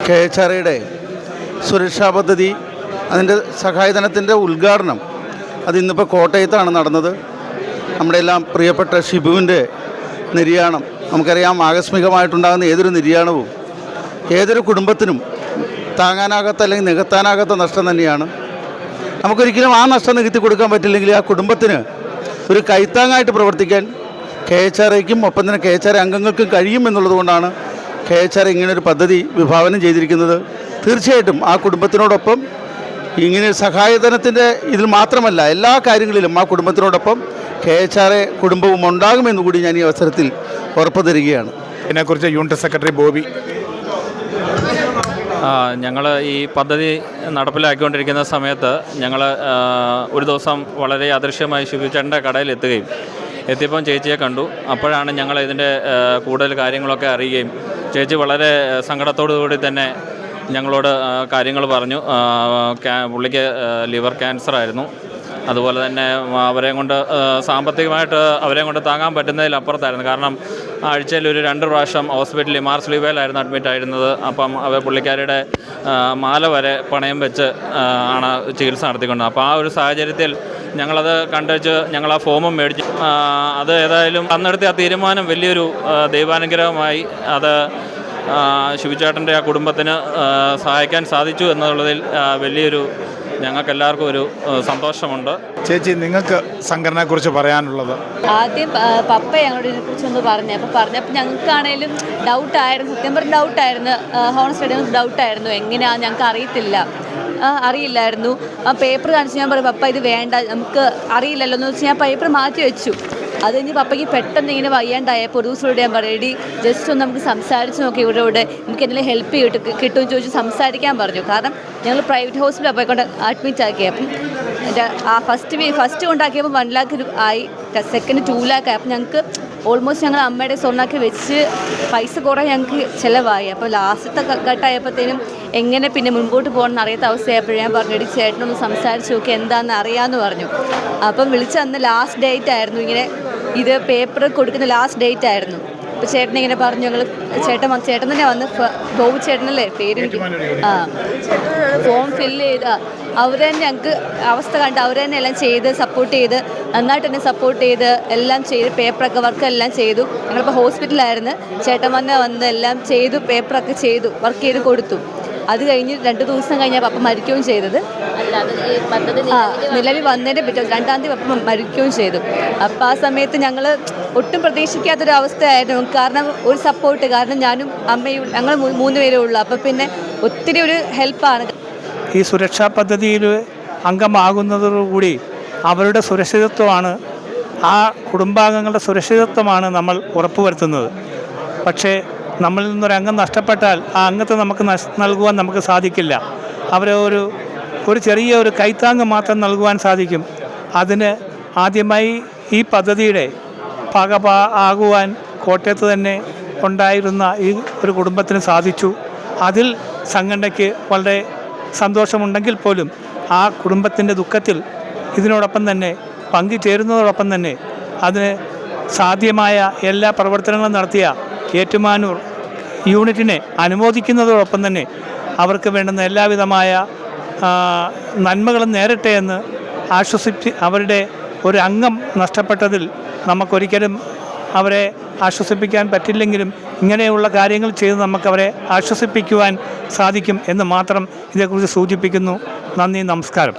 KHRയുടെ സുരക്ഷാ പദ്ധതി അതിൻ്റെ സഹായധനത്തിൻ്റെ ഉദ്ഘാടനം അതിന്നിപ്പോൾ കോട്ടയത്താണ് നടന്നത്. നമ്മുടെ എല്ലാം പ്രിയപ്പെട്ട ഷിബുവിൻ്റെ നിര്യാണം, നമുക്കറിയാം, ആകസ്മികമായിട്ടുണ്ടാകുന്ന ഏതൊരു നിര്യാണവും ഏതൊരു കുടുംബത്തിനും താങ്ങാനാകാത്ത അല്ലെങ്കിൽ നികത്താനാകാത്ത നഷ്ടം തന്നെയാണ്. നമുക്കൊരിക്കലും ആ നഷ്ടം നികത്തി കൊടുക്കാൻ പറ്റില്ലെങ്കിൽ ആ കുടുംബത്തിന് ഒരു കൈത്താങ്ങായിട്ട് പ്രവർത്തിക്കാൻ KHRയ്ക്കും ഒപ്പം തന്നെ KHR അംഗങ്ങൾക്കും കഴിയും എന്നുള്ളത് കൊണ്ടാണ് KHR ഇങ്ങനൊരു പദ്ധതി വിഭാവനം ചെയ്തിരിക്കുന്നത്. തീർച്ചയായിട്ടും ആ കുടുംബത്തിനോടൊപ്പം ഇങ്ങനെ സഹായധനത്തിൻ്റെ ഇതിൽ മാത്രമല്ല എല്ലാ കാര്യങ്ങളിലും ആ കുടുംബത്തിനോടൊപ്പം KHR കുടുംബവും ഉണ്ടാകുമെന്ന് കൂടി ഞാൻ ഈ അവസരത്തിൽ ഉറപ്പു തരികയാണ്. ഇതിനെക്കുറിച്ച് യൂണിറ്റ് സെക്രട്ടറി ബോബി. ഞങ്ങൾ ഈ പദ്ധതി നടപ്പിലാക്കിക്കൊണ്ടിരിക്കുന്ന സമയത്ത് ഞങ്ങൾ ഒരു ദിവസം വളരെ അദൃശ്യമായി ശിവചേട്ടൻ്റെ കടയിൽ എത്തിയപ്പം ചേച്ചിയെ കണ്ടു. അപ്പോഴാണ് ഞങ്ങൾ ഇതിൻ്റെ കൂടുതൽ കാര്യങ്ങളൊക്കെ അറിയുകയും ചേച്ചി വളരെ സങ്കടത്തോടുകൂടി തന്നെ ഞങ്ങളോട് കാര്യങ്ങൾ പറഞ്ഞു. പുള്ളിക്ക് ലിവർ ക്യാൻസർ ആയിരുന്നു. അതുപോലെ തന്നെ അവരെ കൊണ്ട് സാമ്പത്തികമായിട്ട് അവരെ കൊണ്ട് താങ്ങാൻ പറ്റുന്നതിലപ്പുറത്തായിരുന്നു. കാരണം ആഴ്ചയിൽ ഒരു 2 പ്രാവശ്യം ഹോസ്പിറ്റലിൽ മാർസ് ലീവയിലായിരുന്നു അഡ്മിറ്റ് ആയിരുന്നത്. അപ്പം പുള്ളിക്കാരുടെ മാല വരെ പണയം വെച്ച് ആണ് ചികിത്സ നടത്തിക്കൊണ്ടത്. അപ്പോൾ ആ ഒരു സാഹചര്യത്തിൽ ഞങ്ങളത് കണ്ടുവച്ച് ഞങ്ങൾ ആ ഫോമും മേടിച്ചു. അത് ഏതായാലും അന്നെടുത്ത ആ തീരുമാനം വലിയൊരു ദൈവാനുഗ്രഹമായി. അത് ശിവചേട്ടൻ്റെ ആ കുടുംബത്തിന് സഹായിക്കാൻ സാധിച്ചു എന്നുള്ളതിൽ വലിയൊരു ഞങ്ങൾക്കെല്ലാവർക്കും ഒരു സന്തോഷമുണ്ട്. ചേച്ചി, നിങ്ങൾക്ക് സംഘടനയെക്കുറിച്ച് പറയാനുള്ളത്? ആദ്യം പപ്പ ഞങ്ങളോട് ഇതിനെക്കുറിച്ചൊന്ന് പറഞ്ഞപ്പോൾ ഞങ്ങൾക്കാണേലും ഡൗട്ടായിരുന്നു. സത്യം പറഞ്ഞ ഡൗട്ടായിരുന്നു. Horn stadium ഡൗട്ടായിരുന്നു. എങ്ങനെയാണെന്ന് ഞങ്ങൾക്ക് അറിയില്ലായിരുന്നു. ആ പേപ്പർ കാണിച്ച് ഞാൻ പറയും, പപ്പ ഇത് വേണ്ട, നമുക്ക് അറിയില്ലല്ലോ എന്ന് വെച്ച് ഞാൻ പേപ്പർ മാറ്റി വെച്ചു. അത് കഴിഞ്ഞ് പപ്പയ്ക്ക് പെട്ടെന്ന് ഇങ്ങനെ വയ്യാണ്ടായപ്പോൾ ഒരു ദിവസം ഞാൻ പറയടി ജസ്റ്റ് ഒന്ന് നമുക്ക് സംസാരിച്ച് നോക്കി, ഇവരോട് നമുക്ക് എന്തെങ്കിലും ഹെൽപ്പ് കിട്ടുമെന്ന് ചോദിച്ച് സംസാരിക്കാൻ പറഞ്ഞു. കാരണം ഞങ്ങൾ പ്രൈവറ്റ് ഹോസ്പിറ്റലിൽ പോയിക്കൊണ്ട് അഡ്മിറ്റ് ആക്കിയപ്പം ആ ഫസ്റ്റ് കൊണ്ടാക്കിയപ്പോൾ 1 lakh ആയി, സെക്കൻഡ് 2 lakh ആയി. അപ്പം ഞങ്ങൾക്ക് ഓൾമോസ്റ്റ് ഞങ്ങൾ അമ്മയുടെ സ്വർണ്ണമൊക്കെ വെച്ച് പൈസ കുറേ ഞങ്ങൾക്ക് ചിലവായി. അപ്പോൾ ലാസ്റ്റത്തെ ഘട്ടമായപ്പോഴത്തേനും എങ്ങനെ പിന്നെ മുൻപോട്ട് പോകണമെന്ന് അറിയാത്ത അവസ്ഥയായപ്പോഴും ഞാൻ പറഞ്ഞു, എടി ചേട്ടനൊന്ന് സംസാരിച്ച് നോക്കി എന്താണെന്ന് അറിയാമെന്ന് പറഞ്ഞു. അപ്പം വിളിച്ചന്ന് ലാസ്റ്റ് ഡേറ്റ് ആയിരുന്നു, ഇങ്ങനെ ഇത് പേപ്പർ കൊടുക്കുന്ന ലാസ്റ്റ് ഡേറ്റ് ആയിരുന്നു. അപ്പോൾ ചേട്ടനിങ്ങനെ പറഞ്ഞു, ഞങ്ങൾ ചേട്ടൻ തന്നെ വന്ന് ബോബു ചേട്ടനല്ലേ പേര്, ഫോം ഫില്ല് ചെയ്ത് അവർ തന്നെ ഞങ്ങൾക്ക് അവസ്ഥ കണ്ട് അവർ തന്നെ എല്ലാം ചെയ്ത് സപ്പോർട്ട് ചെയ്ത് നന്നായിട്ട് തന്നെ സപ്പോർട്ട് ചെയ്ത് എല്ലാം ചെയ്ത് പേപ്പറൊക്കെ വർക്കെല്ലാം ചെയ്തു. ഞങ്ങളിപ്പോൾ ഹോസ്പിറ്റലായിരുന്നു. ചേട്ടൻ വന്ന് എല്ലാം ചെയ്തു, പേപ്പറൊക്കെ ചെയ്തു, വർക്ക് ചെയ്ത് കൊടുത്തു. അത് കഴിഞ്ഞ് 2 ദിവസം കഴിഞ്ഞാൽ പപ്പ മരിക്കുകയും ചെയ്തത്. നിലവിൽ വന്നതിൻ്റെ 2-ാം തീയതി പപ്പ മരിക്കുകയും ചെയ്തു. അപ്പോൾ ആ സമയത്ത് ഞങ്ങൾ ഒട്ടും പ്രതീക്ഷിക്കാത്തൊരു അവസ്ഥയായിരുന്നു. കാരണം ഒരു സപ്പോർട്ട്, കാരണം ഞാനും അമ്മയും ഞങ്ങൾ 3 പേരേ ഉള്ളൂ. അപ്പോൾ പിന്നെ ഒത്തിരി ഒരു ഹെൽപ്പാണ്. ഈ സുരക്ഷാ പദ്ധതിയിൽ അംഗമാകുന്നതോടുകൂടി അവരുടെ സുരക്ഷിതത്വമാണ്, ആ കുടുംബാംഗങ്ങളുടെ സുരക്ഷിതത്വമാണ് നമ്മൾ ഉറപ്പുവരുത്തുന്നത്. പക്ഷേ നമ്മളിൽ നിന്നൊരംഗം നഷ്ടപ്പെട്ടാൽ ആ അംഗത്തെ നമുക്ക് നൽകുവാൻ നമുക്ക് സാധിക്കില്ല. അവരെ ഒരു ചെറിയ ഒരു കൈത്താങ്ങ് മാത്രം നൽകുവാൻ സാധിക്കും. അതിന് ആദ്യമായി ഈ പദ്ധതിയുടെ ആകുവാൻ കോട്ടയത്ത് തന്നെ ഉണ്ടായിരുന്ന ഈ ഒരു കുടുംബത്തിന് സാധിച്ചു. അതിൽ സംഘടനയ്ക്ക് വളരെ സന്തോഷമുണ്ടെങ്കിൽ പോലും ആ കുടുംബത്തിൻ്റെ ദുഃഖത്തിൽ ഇതിനോടൊപ്പം തന്നെ പങ്കുചേരുന്നതോടൊപ്പം തന്നെ അതിന് സാധ്യമായ എല്ലാ പ്രവർത്തനങ്ങളും നടത്തിയ ഏറ്റുമാനൂർ യൂണിറ്റിനെ അനുമോദിക്കുന്നതോടൊപ്പം തന്നെ അവർക്ക് വേണ്ടുന്ന എല്ലാവിധമായ നന്മകളും നേരട്ടെ എന്ന് അവരുടെ ഒരു അംഗം നഷ്ടപ്പെട്ടതിൽ നമുക്കൊരിക്കലും അവരെ ആശ്വസിപ്പിക്കാൻ പറ്റില്ലെങ്കിലും ഇങ്ങനെയുള്ള കാര്യങ്ങൾ ചെയ്ത് നമുക്കവരെ ആശ്വസിപ്പിക്കുവാൻ സാധിക്കും എന്ന് മാത്രം ഇതേക്കുറിച്ച് സൂചിപ്പിക്കുന്നു. നന്ദി, നമസ്കാരം.